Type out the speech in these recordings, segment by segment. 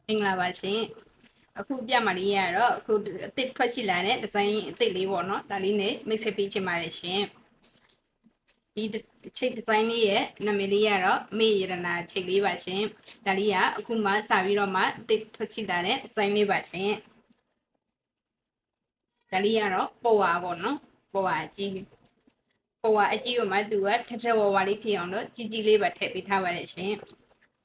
မင်္ဂလာပါရှင်အခုပြမလေးရတော့အခုအသစ်ထွက်ရှိလာတဲ့ဒီဇိုင်းအသစ်လေးပေါ့နော်ဒါလေးနဲ့မိတ်ဆက်ပေးချင်ပါတယ်ရှင်ဒီချိတ်ဒီဇိုင်းလေးရဲ့နာမည်လေးကတော့မေရတနာချိတ်လေးပါရှင်ဒါလေးကအခုမှစပြီးတော့မှအသစ်ထွက်ရှိလာတဲ့ဒီဇိုင်းလေးပါရှင်ဒါလေးကတော့ပေါ်ဝါပေါ့နော်ပေါ်ဝါအကြီးကိုမှသူကထထဝဝလေးဖြစ်အောင်လို့ကြီးလေးပါထည့်ပေးထားပါတယ်ရှင်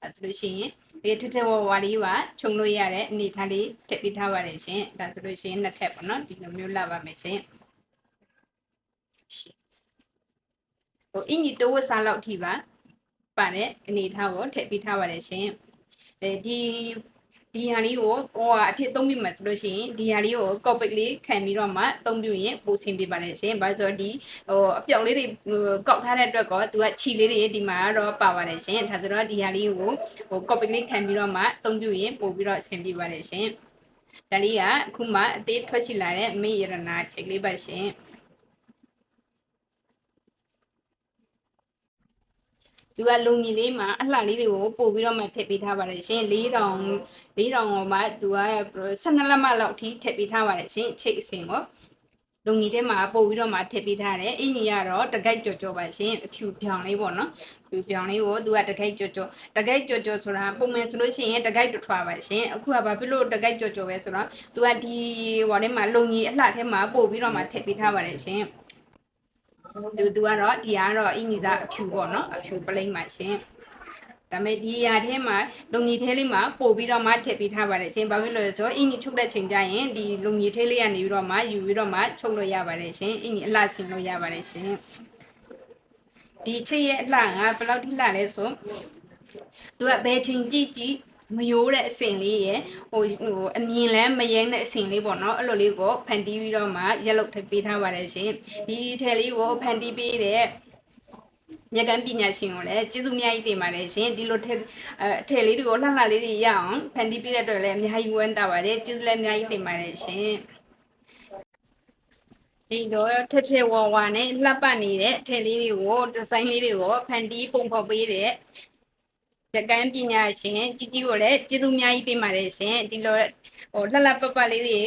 အဲဆိုလို့ရှိရင်ဒီထထဝဝလေးပါခြုံလို့ရတဲ့အနေထားလေးထည့်ပေးထားပါတယ်ရှင်ဒါဆိုလို့ရှိရင်နှစ်ထပ်ပေါ့နော်ဒီလိုမျိုးလာပါမယ်ရှင်အင်ကြီးတိုးဝတ်စားလောက်ထိပါတဲ့အနေထားကိုထည့်ပေးထားပါတယ်ရှင်ဒီဟာလေးကိုအဖြစ်သုံးပြမှာဆိုလို့ရှိရင်ဒီဟာလေးကိုကော့ပိတ်လေးခံပြီးတော့မှသုံးပြရင်ပိုဆင်ပြပါတယ်ရှင်။ဘာလို့ဆိုဒီအပြောင်လေးတွေကောက်ထားတဲ့အတွက်ကောသူကခြီလေးတွေဒီမှာတော့ပါပါတယ်ရှင်။ဒါဆိုတော့ဒီဟာလေးကိုကော့ပိတ်လေးခံပြီးတော့မှသုံးပြရင်ပိုပြီးတော့ဆင်ပြပါတယ်ရှင်။ဒါလေးကအခုမှအသေးထွက်ရှိလာတဲ့မေရတနာချိတ်လေးပါရှင်။သူကလုံကြီးလေးမှာအလှလေးတွေကိုပို့ပြီးတော့မှထည့်ပေးထားပါတယ်ရှင်4000မှာသူက12လက်မလောက်ထိထည့်ပေးထားပါတယ်ရှင်ချိတ်အစင်ပေါ့လုံကြီးထဲမှာပို့ပြီးတော့မှထည့်ပေးထားတယ်အင်းကြီးကတော့တကိုက်ကြော်ပါရှင်အဖြူပြောင်လေးပေါ့နော်ဖြူပြောင်လေးကိုသူကတကိုက်ကြော်ဆိုတာပုံမှန်ဆိုလို့ရှိရင်တကိုက်ထွားပါရှင်အခုကဘာဖြစ်လို့တကိုက်ကြော်ပဲဆိုတော့သူကဒီဟိုထဲမှာလုံကြီးအလှထဲမှာပို့ပြီးတော့မှထည့်ပေးထားပါတယ်ရှင်သူကတော့ဒီကတော့အင်ကြီးကအဖြူပေါ့နော်အဖြူပလိမ့်ပါရှင်ဒါပေမဲ့ဒီရာထဲမှာလုံကြီးထဲလေးမှာပို့ပြီးတော့မှထည့်ပေးထားပါတယ်ရှင်ဘာဖြစ်လို့လဲဆိုတော့အင်ကြီးချုပ်တဲ့ချိန်ကျရင်ဒီလုံကြီးထဲလေးကနေပြီးတော့မှယူပြီးတော့မှချုပ်လို့ရပါတယ်ရှင်အင်ကြီးအလှဆင်လို့ရပါတယ်ရှင်ဒီချိတ်ရဲ့အလှကဘယ်လောက်ထိလှလဲဆိုသူကဘယ်ချိန်ကြည့်မရိုးတဲ့အစင်လေးရယ်ဟိုအမြင်လဲမရဲတဲ့အစင်လေးပေါ့နော်အဲ့လိုလေးကိုဖန်တီးပြီးတော့မှရက်လုတ်ထပ်ပေးထားပါတယ်ရှင်ဒီထဲလေးကိုဖန်တီးပေးတဲ့ညကန်းပညာရှင်ကိုလည်းကျေးဇူးအများကြီးတင်ပါတယ်ရှင်ဒီလိုအထည်လေးတွေကိုလှလှလေးတွေရအောင်ဖန်တီးပေးတဲ့အတွက်လည်းအများကြီးဝမ်းသာပါတယ်ကျေးဇူးလည်းအများကြီးတင်ပါတယ်ရှင်ဒီတော့ထထဝဝနဲ့လှပနေတဲ့ထည်လေးတွေကိုဒီဇိုင်းလေးတွေကိုဖန်တီးပုံဖော်ပေးတဲ့ညကန်းပညာရှင်ကြီးကိုလည်းကျေးဇူးအများကြီးတင်ပါတယ်ရှင်ဒီလိုလှလှပပလေးတွေ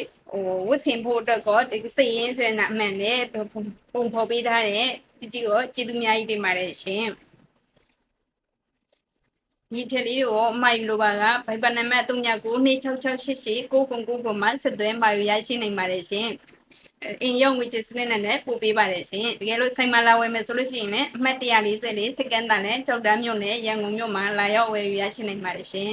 ဝတ်ဆင်ဖို့အတွက်ကောစိတ်ရင်းစေနာအမှန်နဲ့ပုံဖော်ပေးထားတဲ့ကြီးကိုကျေးဇူးအများကြီးတင်ပါတယ်ရှင်ဒီထလေးကိုအမိုင်လိုပါကဗိုက်ပါနံပါတ်3992668899မှာဆက်သွဲမှာရရှိနိုင်ပါတယ်ရှင်အင်ရုံငွေချစ်စနစ်နဲ့ပို့ပေးပါတယ်ရှင်တကယ်လို့ဆိုင်မှာလာဝယ်မယ်ဆိုလို့ရှိရင်လည်းအမှတ်144စက္ကန့်တန်နဲ့ကြောက်တန်းမြို့နယ်ရန်ကုန်မြို့မှာလာရောက်ဝယ်ရရှိနိုင်ပါတယ်ရှင်